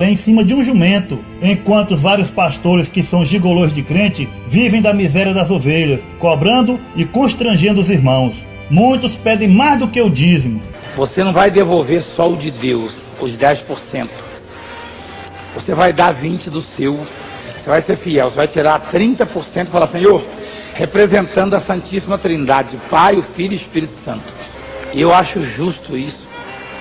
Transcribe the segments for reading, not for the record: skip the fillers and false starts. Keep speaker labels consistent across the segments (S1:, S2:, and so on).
S1: em cima de um jumento, enquanto os vários pastores que são gigolôs de crente vivem da miséria das ovelhas, cobrando e constrangendo os irmãos. Muitos pedem mais do que o dízimo.
S2: Você não vai devolver só o de Deus, os 10%. Você vai dar 20% do seu. Você vai ser fiel, você vai tirar 30% e falar: Senhor, representando a Santíssima Trindade, o Pai, o Filho e o Espírito Santo. E eu acho justo isso.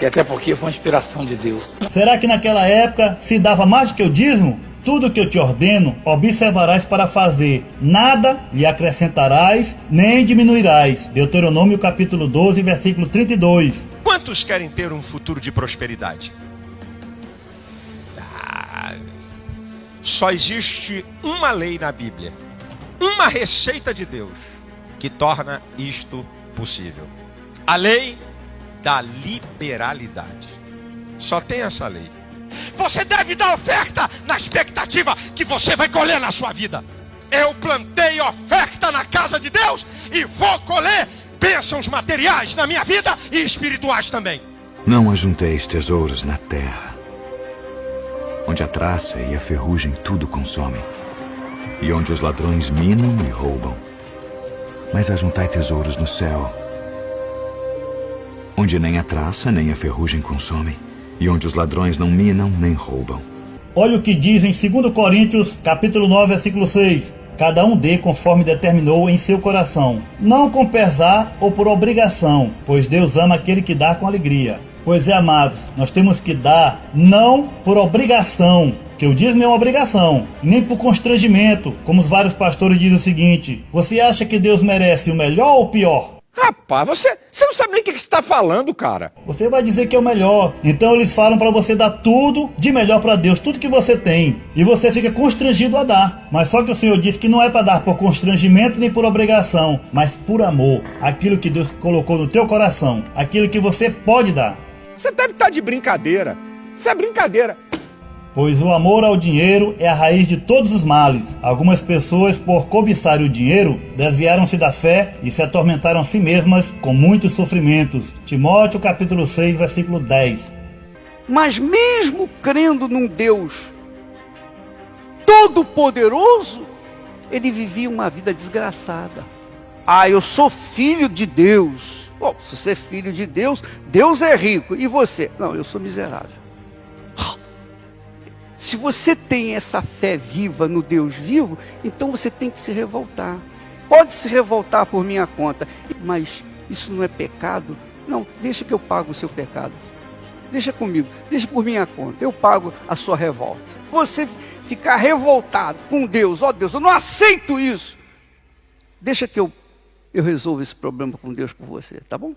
S2: E até porque foi uma inspiração de Deus.
S1: Será que naquela época se dava mais do que o dízimo? Tudo que eu te ordeno, observarás para fazer. Nada lhe acrescentarás, nem diminuirás. Deuteronômio capítulo 12, versículo 32.
S3: Quantos querem ter um futuro de prosperidade? Só existe uma lei na Bíblia, uma receita de Deus que torna isto possível. A lei da liberalidade. Só tem essa lei. Você deve dar oferta na expectativa que você vai colher na sua vida. Eu plantei oferta na casa de Deus e vou colher bênçãos materiais na minha vida e espirituais também.
S4: Não ajunteis tesouros na terra, onde a traça e a ferrugem tudo consomem, e onde os ladrões minam e roubam. Mas ajuntai tesouros no céu, onde nem a traça nem a ferrugem consomem, e onde os ladrões não minam nem roubam.
S1: Olha o que diz em 2 Coríntios, capítulo 9, versículo 6. Cada um dê conforme determinou em seu coração, não com pesar ou por obrigação, pois Deus ama aquele que dá com alegria. Pois é, amados, nós temos que dar não por obrigação, que o dízimo é uma obrigação, nem por constrangimento, como os vários pastores dizem o seguinte: você acha que Deus merece o melhor ou o pior?
S5: Rapaz, você não sabe nem o que você está falando, cara.
S1: Você vai dizer que é o melhor. Então eles falam para você dar tudo de melhor para Deus, tudo que você tem. E você fica constrangido a dar. Mas só que o Senhor disse que não é para dar por constrangimento nem por obrigação, mas por amor. Aquilo que Deus colocou no teu coração, aquilo que você pode dar.
S5: Você deve estar de brincadeira. Isso é brincadeira.
S1: Pois o amor ao dinheiro é a raiz de todos os males. Algumas pessoas, por cobiçarem o dinheiro, desviaram-se da fé e se atormentaram a si mesmas com muitos sofrimentos. Timóteo capítulo 6, versículo 10.
S6: Mas mesmo crendo num Deus todo-poderoso, ele vivia uma vida desgraçada. Ah, eu sou filho de Deus. Bom, se você é filho de Deus, Deus é rico. E você? Não, eu sou miserável. Se você tem essa fé viva no Deus vivo, então você tem que se revoltar. Pode se revoltar por minha conta, mas isso não é pecado? Não, deixa que eu pago o seu pecado. Deixa comigo, deixa por minha conta, eu pago a sua revolta. Você ficar revoltado com Deus, ó Deus, eu não aceito isso. Deixa que eu resolvo esse problema com Deus por você, tá bom?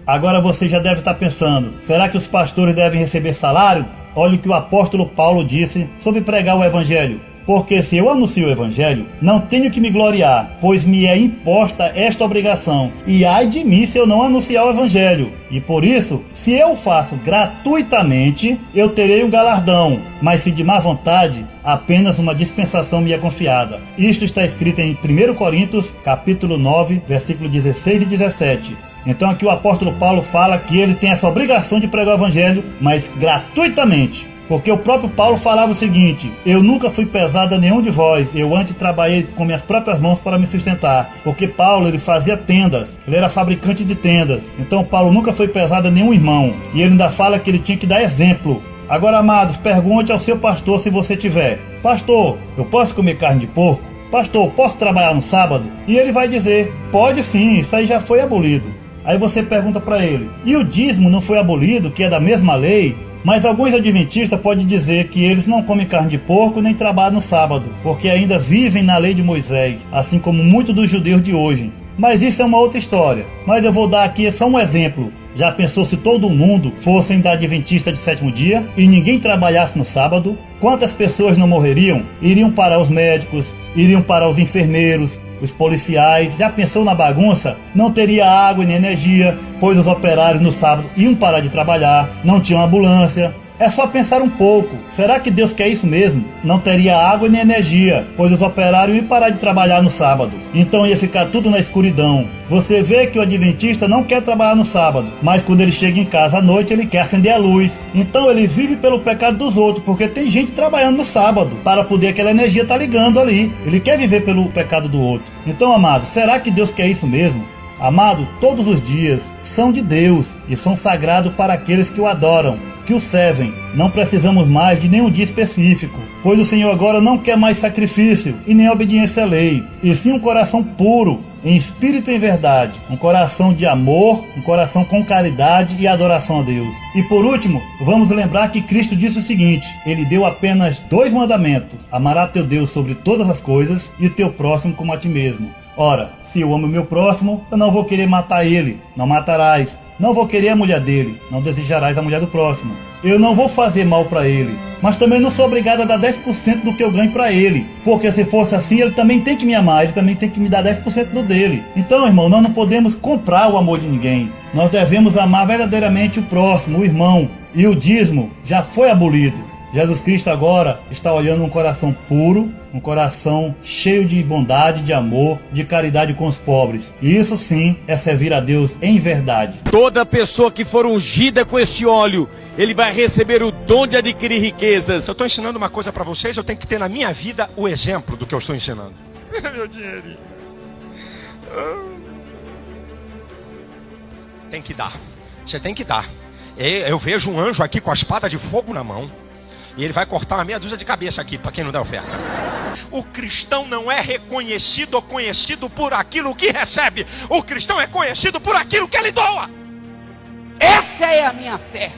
S1: Agora você já deve estar pensando: será que os pastores devem receber salário? Olha o que o apóstolo Paulo disse sobre pregar o evangelho. Porque se eu anuncio o evangelho, não tenho que me gloriar, pois me é imposta esta obrigação. E ai de mim se eu não anunciar o evangelho. E por isso, se eu faço gratuitamente, eu terei um galardão. Mas se de má vontade, apenas uma dispensação me é confiada. Isto está escrito em 1 Coríntios, capítulo 9, versículo 16 e 17. Então aqui o apóstolo Paulo fala que ele tem essa obrigação de pregar o evangelho, mas gratuitamente. Porque o próprio Paulo falava o seguinte: eu nunca fui pesado a nenhum de vós, eu antes trabalhei com minhas próprias mãos para me sustentar. Porque Paulo, ele fazia tendas, ele era fabricante de tendas. Então Paulo nunca foi pesado a nenhum irmão. E ele ainda fala que ele tinha que dar exemplo. Agora, amados, pergunte ao seu pastor se você tiver: pastor, eu posso comer carne de porco? Pastor, posso trabalhar no sábado? E ele vai dizer: pode sim, isso aí já foi abolido. Aí você pergunta para ele: e o dízimo não foi abolido, que é da mesma lei? Mas alguns adventistas podem dizer que eles não comem carne de porco nem trabalham no sábado, porque ainda vivem na lei de Moisés, assim como muitos dos judeus de hoje. Mas isso é uma outra história. Mas eu vou dar aqui só um exemplo. Já pensou se todo mundo fossem da adventista de sétimo dia e ninguém trabalhasse no sábado? Quantas pessoas não morreriam? Iriam para os médicos, iriam para os enfermeiros, os policiais. Já pensou na bagunça? Não teria água nem energia, pois os operários no sábado iam parar de trabalhar, não tinha ambulância, É só pensar um pouco. Será que Deus quer isso mesmo? Não teria água nem energia, pois os operários iam parar de trabalhar no sábado. Então ia ficar tudo na escuridão. Você vê que o adventista não quer trabalhar no sábado, mas quando ele chega em casa à noite, ele quer acender a luz. Então ele vive pelo pecado dos outros, porque tem gente trabalhando no sábado, para poder aquela energia estar ligando ali. Ele quer viver pelo pecado do outro. Então, amado, será que Deus quer isso mesmo? Amado, todos os dias são de Deus e são sagrados para aqueles que o adoram, que o servem. Não precisamos mais de nenhum dia específico, pois o Senhor agora não quer mais sacrifício e nem obediência à lei, e sim um coração puro, em espírito e em verdade, um coração de amor, um coração com caridade e adoração a Deus. E por último, vamos lembrar que Cristo disse o seguinte: ele deu apenas 2 mandamentos: amarás teu Deus sobre todas as coisas e o teu próximo como a ti mesmo. Ora, se eu amo o meu próximo, eu não vou querer matar ele, não matarás. Não vou querer a mulher dele, não desejarás a mulher do próximo. Eu não vou fazer mal para ele, mas também não sou obrigado a dar 10% do que eu ganho para ele, porque se fosse assim, ele também tem que me amar, ele também tem que me dar 10% do dele. Então, irmão, nós não podemos comprar o amor de ninguém. Nós devemos amar verdadeiramente o próximo, o irmão, e o dízimo já foi abolido. Jesus Cristo agora está olhando um coração puro, um coração cheio de bondade, de amor, de caridade com os pobres. E isso sim é servir a Deus em verdade.
S5: Toda pessoa que for ungida com este óleo, ele vai receber o dom de adquirir riquezas.
S3: Se eu estou ensinando uma coisa para vocês, eu tenho que ter na minha vida o exemplo do que eu estou ensinando. Meu dinheirinho. Tem que dar. Você tem que dar. Eu vejo um anjo aqui com a espada de fogo na mão. E ele vai cortar uma meia dúzia de cabeça aqui, para quem não der oferta. O cristão não é reconhecido ou conhecido por aquilo que recebe. O cristão é conhecido por aquilo que ele doa.
S6: Essa é a minha fé.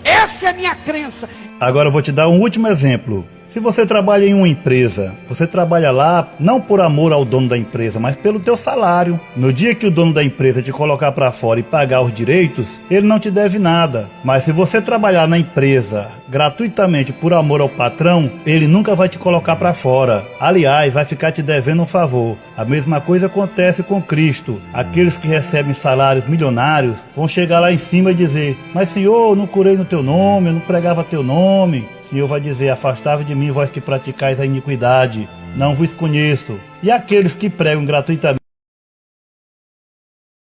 S6: Essa é a minha crença.
S1: Agora eu vou te dar um último exemplo. Se você trabalha em uma empresa, você trabalha lá não por amor ao dono da empresa, mas pelo teu salário. No dia que o dono da empresa te colocar para fora e pagar os direitos, ele não te deve nada. Mas se você trabalhar na empresa gratuitamente por amor ao patrão, ele nunca vai te colocar para fora. Aliás, vai ficar te devendo um favor. A mesma coisa acontece com Cristo. Aqueles que recebem salários milionários vão chegar lá em cima e dizer: mas Senhor, eu não curei no teu nome, eu não pregava teu nome. O Senhor vai dizer: afastai-vos de mim, vós que praticais a iniquidade, não vos conheço. E aqueles que pregam gratuitamente